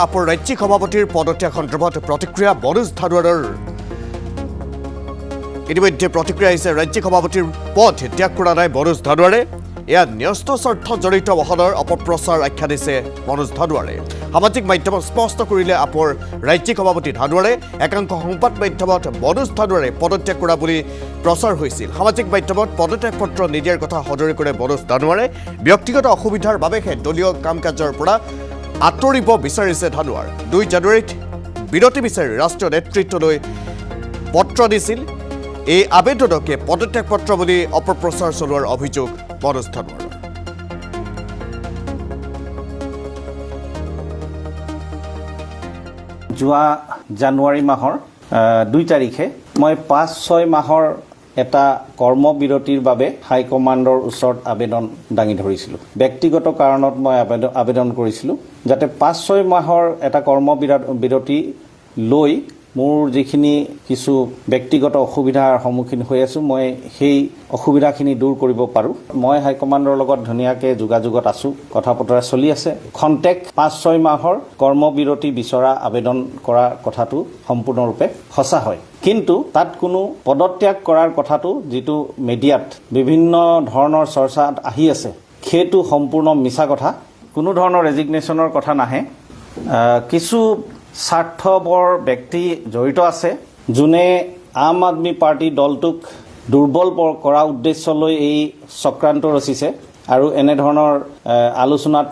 আপৰ ৰাজ্যিক সভাপতিৰ পদত্যাগ সন্দৰ্ভত প্ৰতিক্ৰিয়া মনোজ ধানোৱাৰৰ ইতিমধ্যে প্ৰতিক্ৰিয়া আহিছে ৰাজ্যিক সভাপতিৰ পদ ত্যাগ কৰা নাই মনোজ ধানোৱাৰে এয়া ন্যস্ত স্বাৰ্থ জড়িত বহনৰ অপপ্ৰচাৰ আখ্যা দিছে মনোজ ধানোৱাৰে সামাজিক মাধ্যমত স্পষ্ট কৰিলে আপৰ ৰাজ্যিক সভাপতি ধানোৱাৰে একাংশ সংবাদ মাধ্যমত মনোজ ধানোৱাৰে পদত্যাগ কৰা বুলি প্ৰচাৰ হৈছিল সামাজিক মাধ্যমত পদত্যাগ পত্ৰ নিদিয়াৰ কথা সদৰি কৰে মনোজ ধানোৱাৰে ব্যক্তিগত অসুবিধাৰ বাবেহে দলীয় কাম কাজৰ পৰা আঁতৰিব বিচাৰিছে ধানোৱাৰ 2 জানুৱাৰীত বিৰতি বিচাৰি ৰাষ্ট্ৰীয় নেতৃত্বলৈ পত্ৰ দিছিল এই আবেদনকে পদত্যাগ পত্ৰ বুলি অপপ্ৰচাৰ চলোৱাৰ অভিযোগ মনোজ ধানোৱাৰৰ যোৱা জানুৱাৰী মাহৰ 2 তাৰিখে মই 5-6 মাহৰ এটা কৰ্মবিৰতিৰ বাবে হাইকমাণ্ডৰ ওচৰত আবেদন দাঙি ধৰিছিলোঁ ব্যক্তিগত কাৰণত মই আবেদন কৰিছিলোঁ যাতে 5-6 মাহৰ এটা কৰ্মবিৰতি লৈ মোৰ যিখিনি কিছু ব্যক্তিগত অসুবিধাৰ সন্মুখীন হৈ আছো মই সেই অসুবিধাখিনি দূৰ কৰিব পাৰোঁ মই হাইকমাণ্ডৰ লগত ধুনীয়াকৈ যোগাযোগত আছো কথা বতৰা চলি আছে খন্তেক 5-6 মাহৰ কৰ্মবিৰতি বিচৰা আবেদন কৰা কথাটো সম্পূৰ্ণৰূপে সঁচা হয় কিন্তু তাত কোনো পদত্যাগ কৰাৰ কথাটো যেটো মিডিয়াত বিভিন্ন ধৰণৰ চৰ্চাত আহি আছে সেইটো সম্পূৰ্ণ মিছা কথা কোনো ধৰণৰ ৰেজিগনেশ্যনৰ কথা নাহে কিছু স্বাৰ্থবৰ ব্যক্তি জড়িত আছে যোনে আম আদমি পাৰ্টি দলটোক দুৰ্বল কৰা উদ্দেশ্যলৈ এই চক্ৰান্ত ৰচিছে আৰু এনে ধৰণৰ আলোচনাত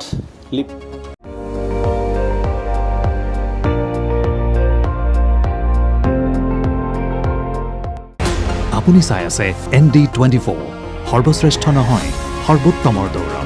আপুনি চাই আছে ND24 সৰ্বশ্ৰেষ্ঠ নহয় সৰ্বোত্তমৰ দৌৰা